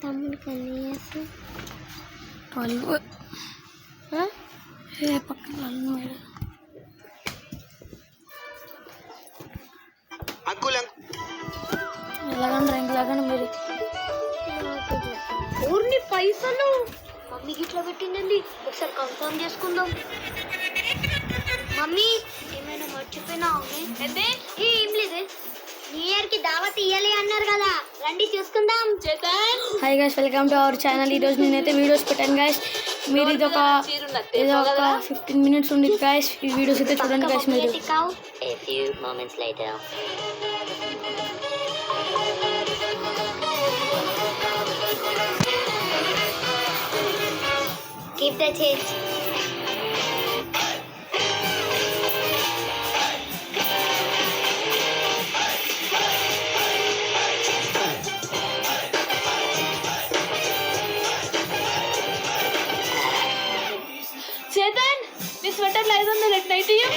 తమ్ముడికి ఎన్ని ఇయర్స్? 12. పక్కన ఎలాగండి మీరు ఊరిని పైసలు మమ్మీకి ఇట్లా పెట్టిందండి. ఒకసారి కన్ఫర్మ్ చేసుకుందాం. మమ్మీ ఏమైనా మర్చిపోయినా? ఏం లేదే. న్యూ ఇయర్ కి దావత్ ఇయ్యాలి అన్నారు కదా, రండి చూసుకుందాం. Hi guys, welcome to our channel. ఈరోజు నేనైతే వీడియోస్ పెట్టాను గైస్. మీరు ఇది ఒక 15 minutes ఉండేది గైస్. ఈ వీడియోస్ అయితే చూడండి గైస్. మీరు keep the change. చేతన్, నీ స్వెటర్ లేదండి, లెట్ నైట్ ఇయ్యు.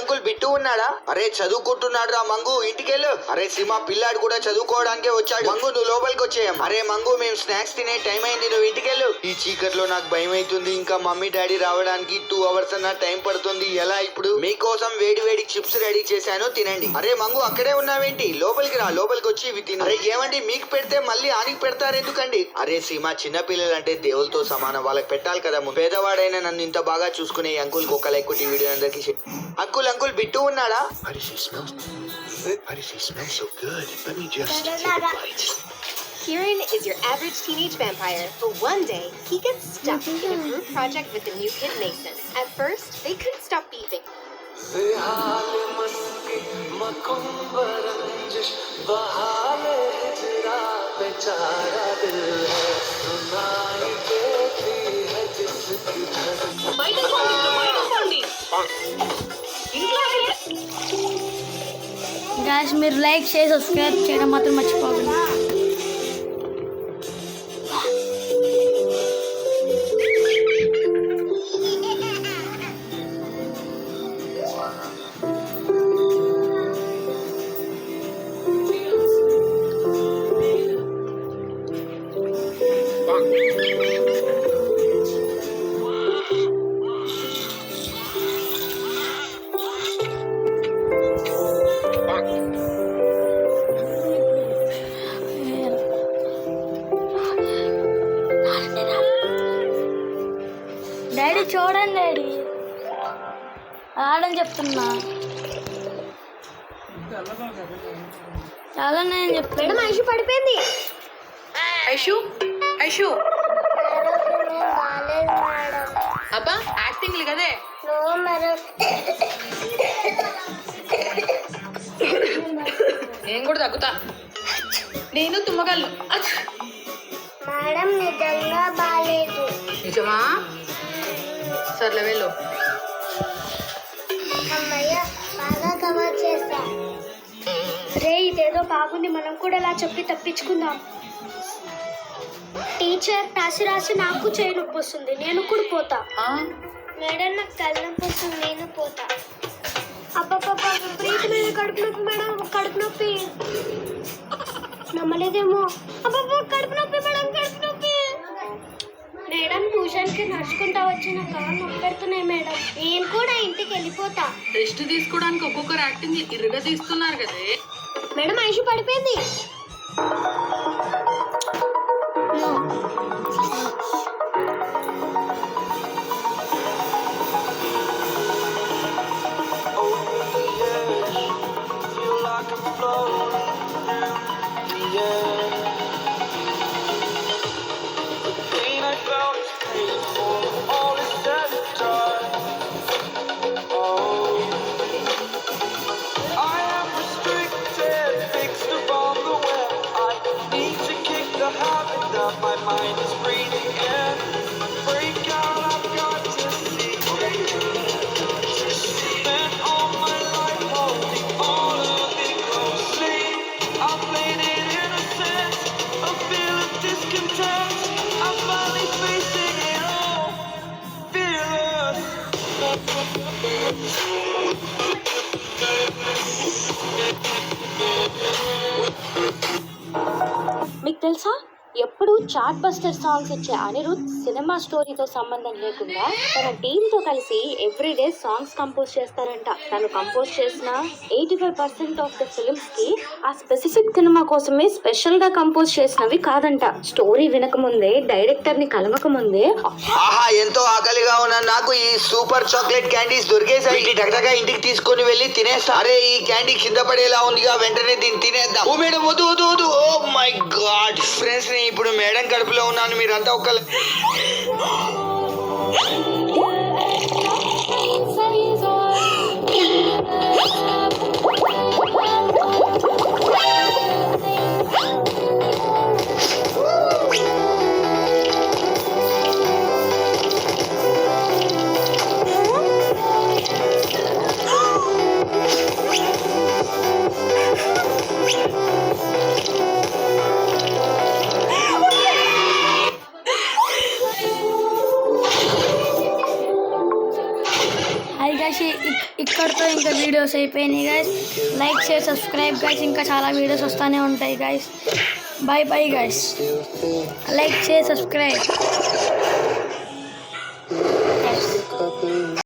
అంకుల్ బిట్టు ఉన్నాడా? అరే చదువుకుంటున్నాడు రా మంగు, ఇంటికెళ్ళు. అరే సీమా, పిల్లాడు కూడా చదువుకోవడానికే వచ్చాడు. మంగు నువ్వు లోపలికి వచ్చేయం. అరే మంగు, మేము స్నాక్స్ తినే టైం అయింది, నువ్వు ఇంటికెళ్ళు. ఈ చీకట్లో నాకు భయం అవుతుంది. ఇంకా మమ్మీ డాడీ రావడానికి 2 hours అన్న టైం పడుతుంది. ఎలా ఇప్పుడు? మీకోసం వేడి చిప్స్ రెడీ చేశాను, తినండి. అరే మంగు, అక్కడే ఉన్నావేంటి? లోపలికి రా, లోపలికి వచ్చి ఇవి తిను. అరే ఏమండి, మీకు పెడితే మళ్ళీ ఆనికి పెడతారు ఎందుకండి? అరే సీమా, చిన్న పిల్లలు అంటే దేవులతో సమానం, వాళ్ళకి పెట్టాలి కదా. పేదవాడైనా నన్ను ఇంత బాగా చూసుకునే అంకుల్ ఒక లైక్ కొట్టి వీడియో అందరికి. అంకుల్ బిట్టు ఉన్నాడా? Smells so good. Let me just take a bite. Kieran is your average teenage vampire, but one day he gets stuck in a group project with a new kid, Mason. At first, they couldn't stop beefing. Guys, మీరు like చేసి subscribe చేయడం మాత్రం మర్చిపోకండి. Daddy చూడండి, daddy ఆడని చెప్తున్నా. చాలా నేను చెప్తాను. ఐషు పడిపోయింది. ఐషు అబ్బా, యాక్టింగ్ కదే. నేను కూడా తగ్గుతా. నేను తుమ్మగలను. మేడం నిజంగా బాలేదు. నిజమా? సర్లే వెళ్ళు. అమ్మయ్య, బాగా కవర్ చేస్తా. రే, ఇదేదో బాగుంది, మనం కూడా అలా చెప్పి తప్పించుకుందాం. టీచర్, రాసి నాకు చేయి నొప్పి వస్తుంది, నేను కూడా పోతా. మేడం, నాకు తలనొప్పి వస్తుంది, నేను పోతా. అబ్బబ్బబ్బా, విపరీతమైన కడుపు నొప్పి మేడం, కడుపు నొప్పి. నమ్మలేదేమో. అబ్బబ్బా, కడుపు నొప్పి మేడం, కడుపు నొప్పి. మేడం, ట్యూషన్కి నడుచుకుంటా వచ్చి నా కాళ్ళు నొప్పి పెడుతున్నాయి మేడం. నేను కూడా ఇంటికి వెళ్ళిపోతా. రెస్ట్ తీసుకోవడానికి ఒక్కొక్కరు యాక్టింగ్ ఇరుగా తీస్తున్నారు కదే. మేడం, ఐషు పడిపోయింది. తెలుసా? ఎప్పుడు చార్ట్ బస్టర్ సాంగ్స్ ఇచ్చే అనిరుద్ సినిమా స్టోరీతో సంబంధం లేకుండా తన టీంతో కలిసి ఎవ్రీడే సాంగ్స్ కంపోజ్ చేస్తారంట. తను కంపోజ్ చేసిన 85% ఆఫ్ ద ఫిల్మ్స్ కి ఆ స్పెసిఫిక్ సినిమా కోసమే స్పెషల్ గా కంపోజ్ చేసినవి కాదంట. స్టోరీ వినకముందే, డైరెక్టర్ ని కలవకముందే ఆహా, ఎంతో ఆకలిగా ఉన్నా నాకు ఈ సూపర్ చాక్లెట్ క్యాండీస్ దొరికేసాయి. టకటగా ఇంటికి తీసుకొని వెళ్ళి తినేస్తా. అరే ఈ క్యాండీ కింద పడేలా ఉందిగా, వెంటనే దీన్ని తినేద్దాం. ఓ మేడం వద్దు వద్దు వద్దు. ఓ మై గాడ్ ఫ్రెండ్స్, నేను ఇప్పుడు మేడం కడుపులో ఉన్నాను. మీరంతా ఒక్క హాయ్ గైస్, ఇక్కడితో ఇంకా వీడియోస్ అయిపోయినాయి guys. Like share subscribe guys, ఇంకా చాలా వీడియోస్ వస్తూనే ఉంటాయి guys. Bye bye guys. Like share subscribe.